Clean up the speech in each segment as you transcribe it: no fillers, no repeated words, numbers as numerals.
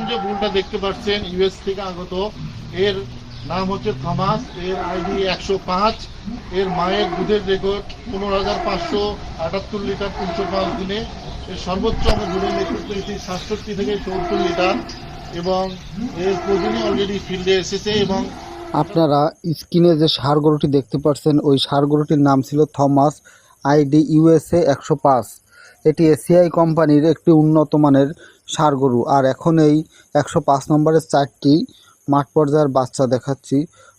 যে বুলটা দেখতে পাচ্ছেন ইউএস থেকে আগত, এর নাম হচ্ছে থমাস, এর আইডি 105। এর মায়ের দুধের রেকর্ড 15,578 লিটার 305 দিনে। এর সর্বোচ্চ আমরা দুধের রেকর্ড পেয়েছি 67 থেকে 74 লিটার, এবং এর প্রতিদিনই অলরেডি ফিল্ডে এসেছে। এবং আপনারা স্ক্রিনে যে ষাঁড় গরুটি দেখতে পাচ্ছেন ওই ষাঁড় গরুটির নাম ছিল থমাস, আইডি ইউএসএ 105। এটি এসিআই কোম্পানির একটি উন্নত মানের ষাঁড় গরু। আর এখন এই 105 নম্বরের 4টি মাঠ পর্যায়ের বাচ্চা দেখাচ্ছি।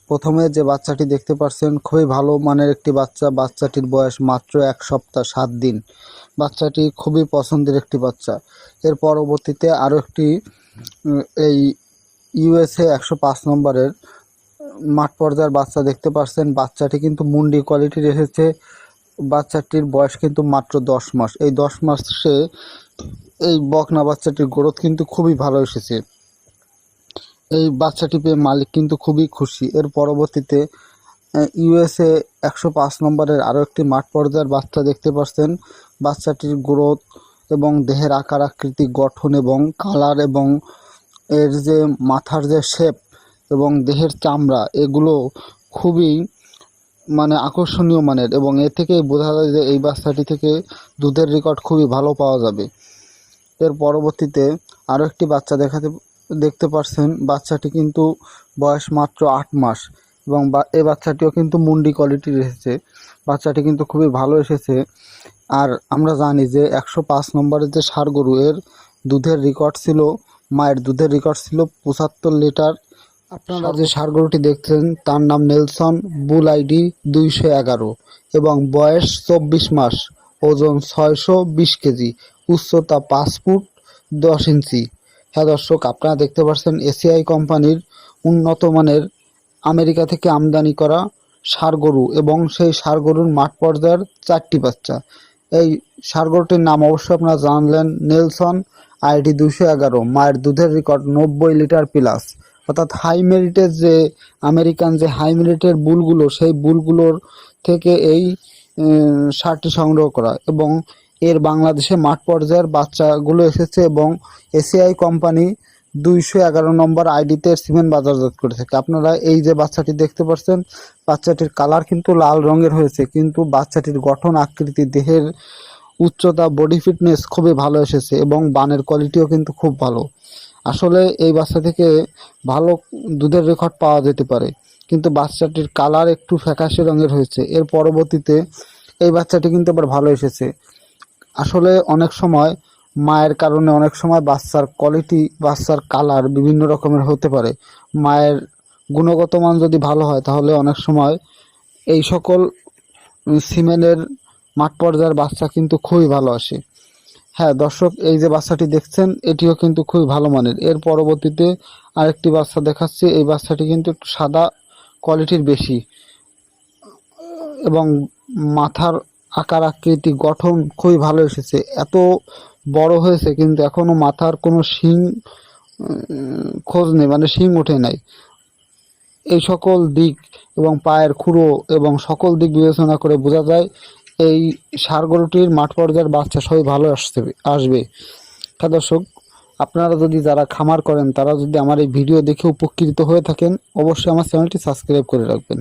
প্রথমে যে বাচ্চাটি দেখতে পাচ্ছেন খুবই ভালো মানের একটি বাচ্চা। বাচ্চাটির বয়স মাত্র 1 সপ্তাহ 7 দিন। বাচ্চাটি খুবই পছন্দের একটি বাচ্চা। এর পরবর্তীতে আরও একটি এই ইউএসএ 105 নম্বরের মাঠ পর্যায়ের বাচ্চা দেখতে পাচ্ছেন। বাচ্চাটি কিন্তু মুন্ডি কোয়ালিটির এসেছে। বাচ্চাটির বয়স কিন্তু মাত্র 10 মাস। এই 10 মাসে এই বকনা বাচ্চাটির গ্রোথ কিন্তু খুবই ভালো এসেছে। এই বাচ্চাটি পেয়ে মালিক কিন্তু খুবই খুশি। এর পরবর্তীতে ইউএসএ 105 নম্বরের আরও একটি মাঠ পর্যায়ের বাচ্চা দেখতে পাচ্ছেন। বাচ্চাটির গ্রোথ এবং দেহের আকার আকৃতি, গঠন এবং কালার এবং এর যে মাথার যে শেপ এবং দেহের চামড়া, এগুলো খুবই আকর্ষণীয় মানের, এবং এ থেকেই বোঝা যায় যে এই বাচ্চাটি থেকে দুধের রেকর্ড খুবই ভালো পাওয়া যাবে। এর পরবর্তীতে আরও একটি বাচ্চা দেখতে পাচ্ছেন। বাচ্চাটি কিন্তু বয়স মাত্র 8 মাস, এবং এই বাচ্চাটিও কিন্তু মুন্ডি কোয়ালিটির এসেছে। বাচ্চাটি কিন্তু খুবই ভালো এসেছে। আর আমরা জানি যে 105 নম্বরের যে ষাঁড় গরু, এর দুধের রেকর্ড ছিল, মায়ের দুধের রেকর্ড ছিল 75 লিটার। আপনারা যে ষাঁড় গরুটি দেখছেন তার নাম নেলসন, বুল আইডি 211 এবং বয়স 24 মাস, ওজন 620 কেজি, উচ্চতা 5 ফুট 10 ইঞ্চি। হ্যাঁ দর্শক, আপনারা দেখতে পাচ্ছেন এসিআই কোম্পানির উন্নত মানের আমেরিকা থেকে আমদানি করা ষাঁড় গরু, এবং সেই ষাঁড় গরুর মাঠ পর্যায়ের 4টি বাচ্চা। এই ষাঁড় গরুটির নাম অবশ্যই আপনারা জানলেন, নেলসন, আইডি 211, মায়ের দুধের রেকর্ড 90 লিটার প্লাস। অর্থাৎ হাই মেরিটের যে আমেরিকান যে হাই মেরিটের বুলগুলো, সেই বুলগুলোর থেকে এই ষাঁড়টি সংগ্রহ করা, এবং এর বাংলাদেশে মাঠ পর্যায়ের বাচ্চাগুলো এসেছে, এবং এসিআই কোম্পানি 211 নম্বর আইডিতে সিমেন্ট বাজারজাত করে থাকে। আপনারা এই যে বাচ্চাটি দেখতে পাচ্ছেন, বাচ্চাটির কালার কিন্তু লাল রঙের হয়েছে, কিন্তু বাচ্চাটির গঠন আকৃতি, দেহের উচ্চতা, বডি ফিটনেস খুবই ভালো এসেছে, এবং বানের কোয়ালিটিও কিন্তু খুব ভালো। আসলে এই বাচ্চা থেকে ভালো দুধের রেকর্ড পাওয়া যেতে পারে, কিন্তু বাচ্চাটির কালার একটু ফ্যাকাশে রঙের হয়েছে। এর পরবর্তীতে এই বাচ্চাটি কিন্তু আবার ভালো এসেছে। আসলে অনেক সময় মায়ের কারণে অনেক সময় বাচ্চার কোয়ালিটি, বাচ্চার কালার বিভিন্ন রকমের হতে পারে। মায়ের গুণগত মান যদি ভালো হয় তাহলে অনেক সময় এই সকল সিমেন্টের মাঠ পর্যায়ের বাচ্চা কিন্তু খুবই ভালো আসে। হ্যাঁ দর্শক, এই যে বাচ্চাটি দেখছেন এটিও কিন্তু খুবই ভালো মানের। এর পরবর্তীতে আরেকটি বাচ্চা দেখাচ্ছি। এই বাচ্চাটি কিন্তু একটু সাদা কোয়ালিটির বেশি, এবং মাথার আকার আকৃতি গঠন খুবই ভালো এসেছে। এত বড় হয়েছে কিন্তু এখনো মাথার কোনো শিং খোঁজ নেই, শিং ওঠে নাই। এই সকল দিক এবং পায়ের খুঁড়ো এবং সকল দিক বিবেচনা করে বোঝা যায় এই ষাঁড় গরুটির মাঠ পর্যায়ের বাচ্চা সবই ভালো আসবে। হ্যাঁ দর্শক, আপনারা যদি যারা খামার করেন তারা যদি আমার এই ভিডিও দেখে উপকৃত হয়ে থাকেন, অবশ্যই আমার চ্যানেলটি সাবস্ক্রাইব করে রাখবেন।